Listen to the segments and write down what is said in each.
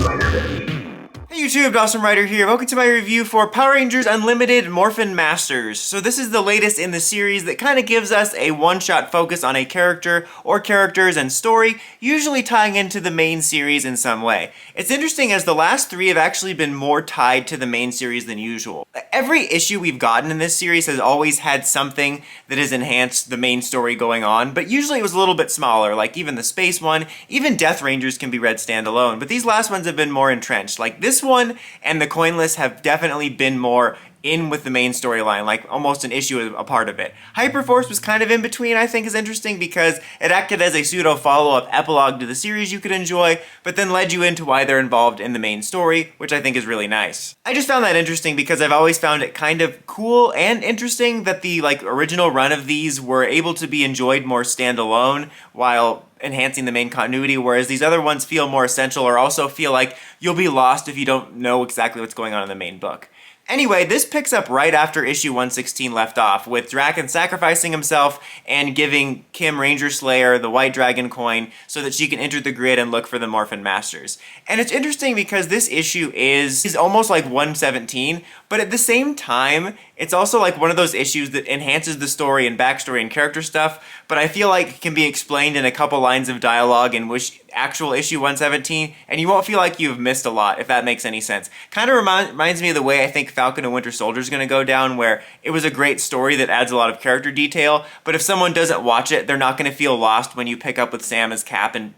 Hey YouTube, Dawson Ryder here. Welcome to my review for Power Rangers Unlimited Morphin Masters. So this is the latest in the series that kind of gives us a one-shot focus on a character or characters and story, usually tying into the main series in some way. It's interesting as the last three have actually been more tied to the main series than usual. Every issue we've gotten in this series has always had something that has enhanced the main story going on, but usually it was a little bit smaller, like even the Space one, even Death Rangers can be read standalone, but these last ones have been more entrenched. Like this one and the Coinless have definitely been more in with the main storyline, like almost an issue a part of it. Hyperforce was kind of in between, I think is interesting because it acted as a pseudo follow-up epilogue to the series you could enjoy, but then led you into why they're involved in the main story, which I think is really nice. I just found that interesting because I've always found it kind of cool and interesting that the original run of these were able to be enjoyed more standalone while enhancing the main continuity, whereas these other ones feel more essential or also feel like you'll be lost if you don't know exactly what's going on in the main book. Anyway, this picks up right after issue 116 left off, with Draken sacrificing himself and giving Kim Ranger Slayer the White Dragon coin so that she can enter the grid and look for the Morphin Masters. And it's interesting because this issue is almost like 117, but at the same time, it's also like one of those issues that enhances the story and backstory and character stuff, but I feel like it can be explained in a couple lines of dialogue in which actual issue 117, and you won't feel like you've missed a lot, if that makes any sense. Kind of reminds me of the way I think Falcon and Winter Soldier is going to go down, where it was a great story that adds a lot of character detail, but if someone doesn't watch it, they're not going to feel lost when you pick up with Sam as Cap and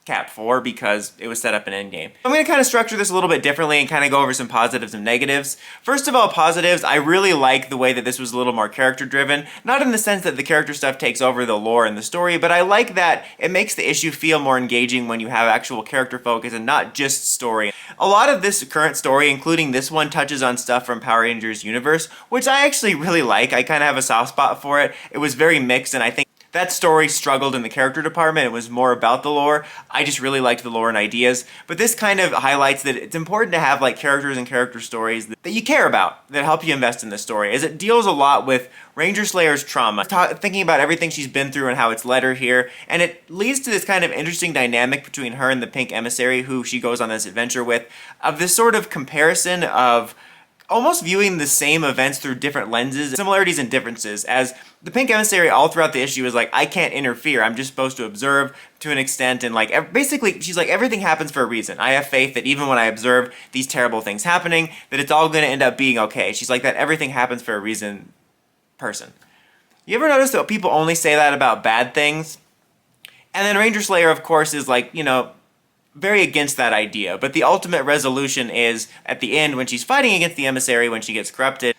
Cap 4 because it was set up in Endgame. I'm going to kind of structure this a little bit differently and kind of go over some positives and negatives. First of all, positives, I really like the way that this was a little more character driven, not in the sense that the character stuff takes over the lore and the story, but I like that it makes the issue feel more engaging when you have actual character focus and not just story. A lot of this current story, including this one, touches on stuff from Power Rangers universe, which I actually really like. I kind of have a soft spot for it. It was very mixed, and I think that story struggled in the character department. It was more about the lore. I just really liked the lore and ideas. But this kind of highlights that it's important to have characters and character stories that you care about, that help you invest in the story, as it deals a lot with Ranger Slayer's trauma, thinking about everything she's been through and how it's led her here, and it leads to this kind of interesting dynamic between her and the Pink Emissary, who she goes on this adventure with, of this sort of comparison of almost viewing the same events through different lenses, similarities and differences, as the Pink Emissary all throughout the issue is like, I can't interfere, I'm just supposed to observe to an extent, and basically she's like, everything happens for a reason. I have faith that even when I observe these terrible things happening, that it's all going to end up being okay. She's like that everything happens for a reason person. You ever notice that people only say that about bad things? And then Ranger Slayer, of course, is very against that idea, but the ultimate resolution is, at the end, when she's fighting against the Emissary, when she gets corrupted,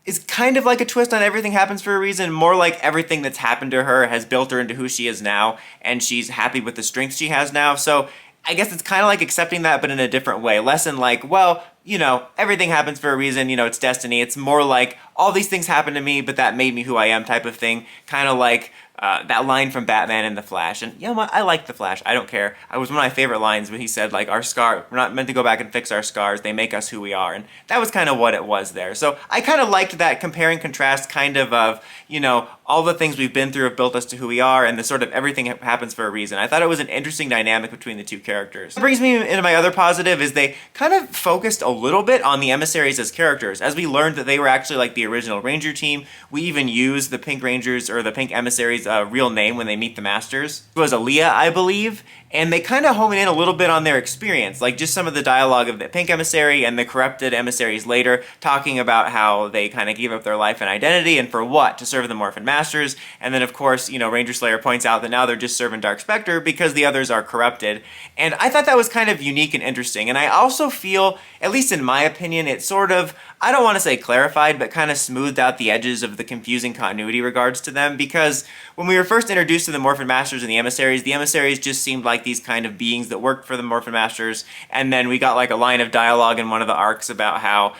is kind of like a twist on everything happens for a reason, more like everything that's happened to her has built her into who she is now, and she's happy with the strength she has now, so I guess it's kind of like accepting that, but in a different way. Less than well, everything happens for a reason, it's destiny. It's more like, all these things happened to me, but that made me who I am type of thing. Kind of like that line from Batman and The Flash. And you know what? I like The Flash. I don't care. It was one of my favorite lines when he said, we're not meant to go back and fix our scars. They make us who we are. And that was kind of what it was there. So I kind of liked that compare and contrast kind of all the things we've been through have built us to who we are, and the sort of everything happens for a reason. I thought it was an interesting dynamic between the two characters. What brings me into my other positive is they kind of focused a little bit on the Emissaries as characters. As we learned that they were actually like the original Ranger team, we even use the Pink Rangers or the Pink Emissaries' real name when they meet the Masters. It was Aaliyah, I believe, and they kind of hone in a little bit on their experience, like just some of the dialogue of the Pink Emissary and the corrupted emissaries later, talking about how they kind of gave up their life and identity, and for what? To serve the Morphin Masters. And then of course, Ranger Slayer points out that now they're just serving Dark Spectre because the others are corrupted. And I thought that was kind of unique and interesting. And I also feel, at least in my opinion, it sort of, I don't want to say clarified, but kind of smoothed out the edges of the confusing continuity regards to them, because when we were first introduced to the Morphin Masters and the Emissaries just seemed like these kind of beings that worked for the Morphin Masters, and then we got a line of dialogue in one of the arcs about how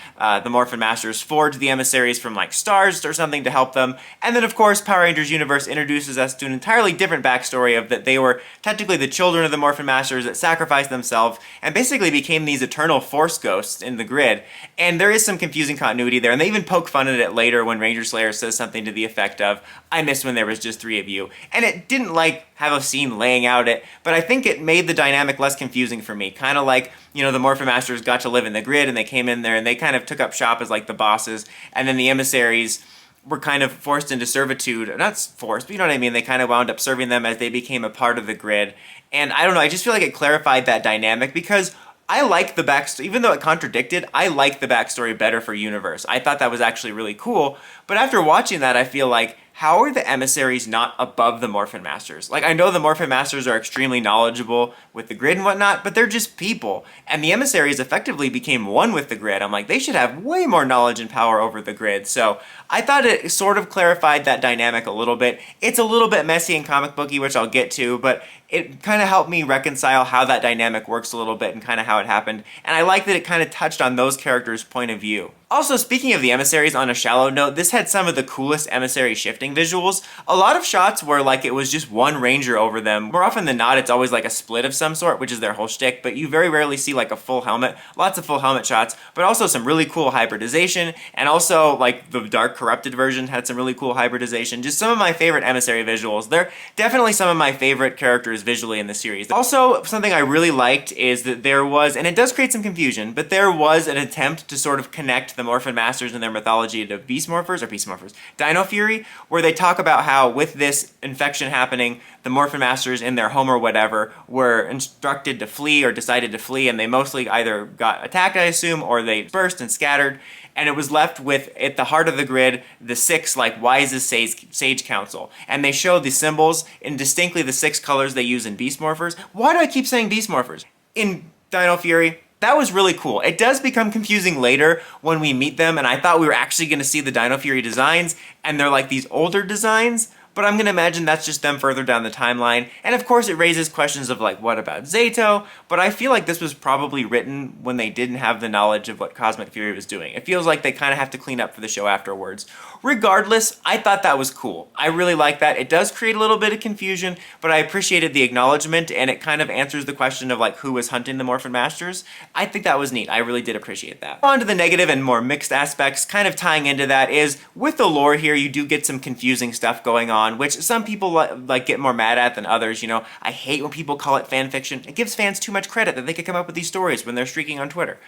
the Morphin Masters forged the Emissaries from stars or something to help them, and then of course Power Rangers Universe introduces us to an entirely different backstory of that they were technically the children of the Morphin Masters that sacrificed themselves and basically became these eternal force ghosts in the grid, and there is some confusing continuity there, and they even poke fun at it later when Ranger Slayer says something to the effect of, I miss when there was just 3 of you, and it didn't have a scene laying out it, but I think think it made the dynamic less confusing for me. Kind of like, you know, the Morphin Masters got to live in the grid and they came in there and they kind of took up shop as like the bosses, and then the emissaries were kind of forced into servitude. Not forced, but you know what I mean. They kind of wound up serving them as they became a part of the grid. And I don't know, I just feel like it clarified that dynamic because I like the backstory, even though it contradicted, I like the backstory better for Universe. I thought that was actually really cool, but after watching that, I feel like, how are the emissaries not above the Morphin Masters? Like, I know the Morphin Masters are extremely knowledgeable with the grid and whatnot, but they're just people. And the emissaries effectively became one with the grid. I'm like, they should have way more knowledge and power over the grid. So I thought it sort of clarified that dynamic a little bit. It's a little bit messy and comic booky, which I'll get to, but it kind of helped me reconcile how that dynamic works a little bit and kind of how it happened. And I like that it kind of touched on those characters' point of view. Also, speaking of the emissaries, on a shallow note, this had some of the coolest emissary shifting visuals. A lot of shots where like it was just one ranger over them. More often than not, it's always like a split of some sort, which is their whole shtick, but you very rarely see like a full helmet. Lots of full helmet shots, but also some really cool hybridization, and also like the dark corrupted version had some really cool hybridization. Just some of my favorite emissary visuals. They're definitely some of my favorite characters visually in the series. Also, something I really liked is that there was, and it does create some confusion, but there was an attempt to sort of connect the Morphin Masters and their mythology to Beast Morphers, Dino Fury, where they talk about how with this infection happening, the Morphin Masters in their home or whatever were instructed to flee or decided to flee, and they mostly either got attacked, I assume, or they burst and scattered, and it was left with, at the heart of the grid, the six like wisest sage council, and they show the symbols in distinctly the 6 colors they use in Beast Morphers. Why do I keep saying Beast Morphers? In Dino Fury, that was really cool. It does become confusing later when we meet them, and I thought we were actually going to see the Dino Fury designs, and they're like these older designs, but I'm going to imagine that's just them further down the timeline. And of course it raises questions of like, what about Zato? But I feel like this was probably written when they didn't have the knowledge of what Cosmic Fury was doing. It feels like they kind of have to clean up for the show afterwards. Regardless, I thought that was cool. I really like that. It does create a little bit of confusion, but I appreciated the acknowledgement, and it kind of answers the question of like who was hunting the Morphin Masters. I think that was neat. I really did appreciate that. On to the negative and more mixed aspects, kind of tying into that is, with the lore here, you do get some confusing stuff going on, which some people like get more mad at than others. You know, I hate when people call it fan fiction. It gives fans too much credit that they could come up with these stories when they're streaking on Twitter.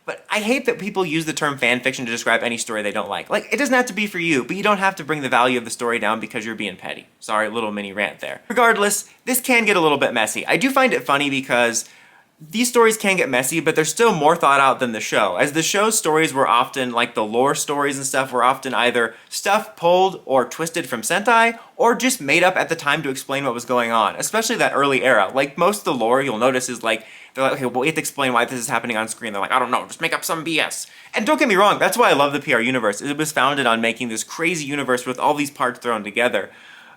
But I hate that people use the term fan fiction to describe any story they don't like. Like, it doesn't have to be for you, but you don't have to bring the value of the story down because you're being petty. Sorry, little mini rant there. Regardless, this can get a little bit messy. I do find it funny because these stories can get messy, but they're still more thought out than the show. As the show's stories were often, like the lore stories and stuff, were often either stuff pulled or twisted from Sentai, or just made up at the time to explain what was going on, especially that early era. Like, most of the lore, you'll notice, is like, they're like, okay, well, we have to explain why this is happening on screen. They're like, I don't know, just make up some BS. And don't get me wrong, that's why I love the PR universe. It was founded on making this crazy universe with all these parts thrown together.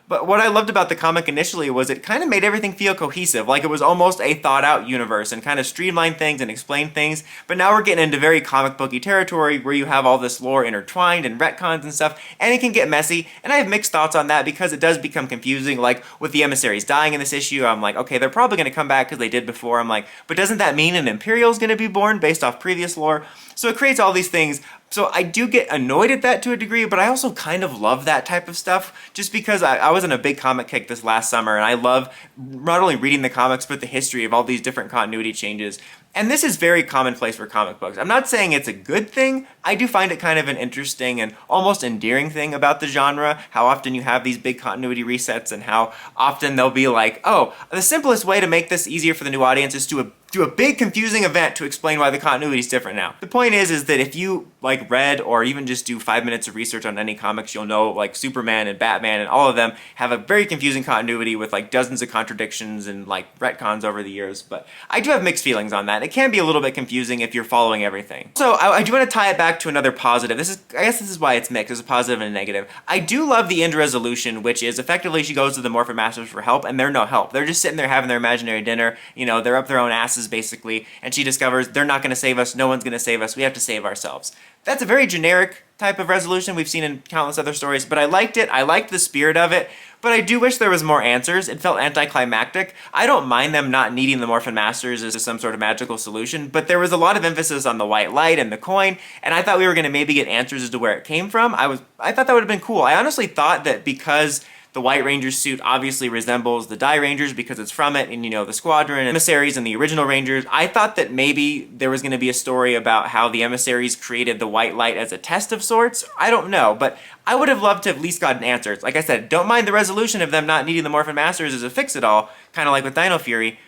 But what I loved about the comic initially was it kind of made everything feel cohesive, like it was almost a thought-out universe and kind of streamlined things and explained things. But now we're getting into very comic booky territory where you have all this lore intertwined and retcons and stuff, and it can get messy. And I have mixed thoughts on that because it does become confusing. Like with the emissaries dying in this issue, I'm like, okay, they're probably going to come back because they did before. I'm like, but doesn't that mean an Imperial is going to be born based off previous lore? So it creates all these things. So I do get annoyed at that to a degree, but I also kind of love that type of stuff just because I was in a big comic kick this last summer, and I love not only reading the comics, but the history of all these different continuity changes. And this is very commonplace for comic books. I'm not saying it's a good thing. I do find it kind of an interesting and almost endearing thing about the genre, how often you have these big continuity resets and how often they'll be like, oh, the simplest way to make this easier for the new audience is to do a big confusing event to explain why the continuity is different now. The point is that if you like read or even just do 5 minutes of research on any comics, you'll know like Superman and Batman and all of them have a very confusing continuity with like dozens of contradictions and like retcons over the years. But I do have mixed feelings on that. It can be a little bit confusing if you're following everything. So I do want to tie it back to another positive. I guess this is why it's mixed. There's a positive and a negative. I do love the end resolution, which is effectively she goes to the Morphin Masters for help, and they're no help. They're just sitting there having their imaginary dinner. You know, they're up their own asses basically, and she discovers they're not going to save us. No one's going to save us. We have to save ourselves. That's a very generic type of resolution we've seen in countless other stories, but I liked it. I liked the spirit of it, but I do wish there was more answers. It felt anticlimactic. I don't mind them not needing the Morphin Masters as some sort of magical solution, but there was a lot of emphasis on the white light and the coin, and I thought we were going to maybe get answers as to where it came from. I thought that would have been cool. I honestly thought that because The White Ranger's suit obviously resembles the Die Rangers because it's from it, and you know, the Squadron and Emissaries and the original Rangers. I thought that maybe there was going to be a story about how the Emissaries created the white light as a test of sorts. I don't know, but I would have loved to have at least gotten answers. Like I said, don't mind the resolution of them not needing the Morphin Masters as a fix-it-all, kind of like with Dino Fury,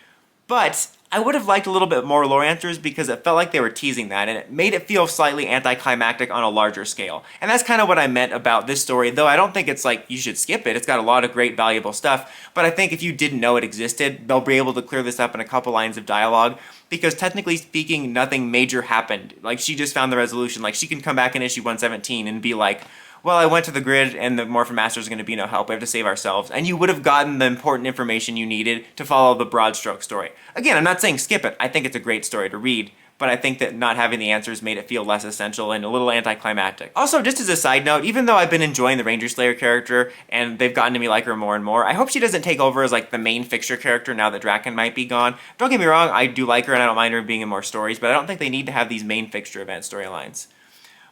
but I would have liked a little bit more lore answers because it felt like they were teasing that, and it made it feel slightly anticlimactic on a larger scale. And that's kind of what I meant about this story, though I don't think it's like you should skip it. It's got a lot of great, valuable stuff, but I think if you didn't know it existed, they'll be able to clear this up in a couple lines of dialogue, because technically speaking, nothing major happened. Like, she just found the resolution. Like, she can come back in issue 117 and be like, well, I went to the grid and the Morphin Masters are going to be no help. We have to save ourselves. And you would have gotten the important information you needed to follow the broad stroke story. Again, I'm not saying skip it. I think it's a great story to read, but I think that not having the answers made it feel less essential and a little anticlimactic. Also, just as a side note, even though I've been enjoying the Ranger Slayer character and they've gotten to me like her more and more, I hope she doesn't take over as like the main fixture character now that Draken might be gone. Don't get me wrong, I do like her and I don't mind her being in more stories, but I don't think they need to have these main fixture event storylines.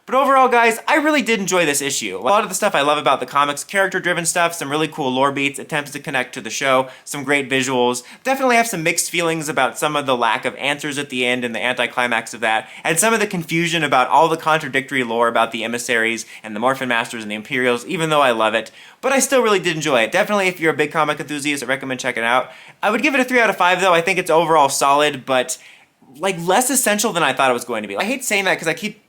But overall, guys, I really did enjoy this issue. A lot of the stuff I love about the comics, character-driven stuff, some really cool lore beats, attempts to connect to the show, some great visuals. Definitely have some mixed feelings about some of the lack of answers at the end and the anticlimax of that, and some of the confusion about all the contradictory lore about the Emissaries and the Morphin Masters and the Imperials, even though I love it. But I still really did enjoy it. Definitely, if you're a big comic enthusiast, I recommend checking it out. I would give it a 3 out of 5, though. I think it's overall solid, but like less essential than I thought it was going to be. I hate saying that because I keep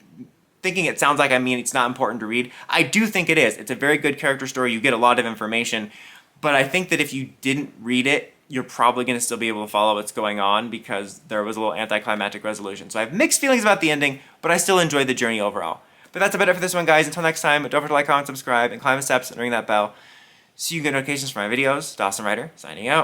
thinking it sounds like I mean it's not important to read. I do think it is. It's a very good character story. You get a lot of information, but I think that if you didn't read it, you're probably going to still be able to follow what's going on because there was a little anticlimactic resolution. So I have mixed feelings about the ending, but I still enjoyed the journey overall. But that's about it for this one, guys. Until next time, don't forget to like, comment, subscribe, and climb the steps and ring that bell so you can get notifications for my videos. Dawson Ryder, signing out.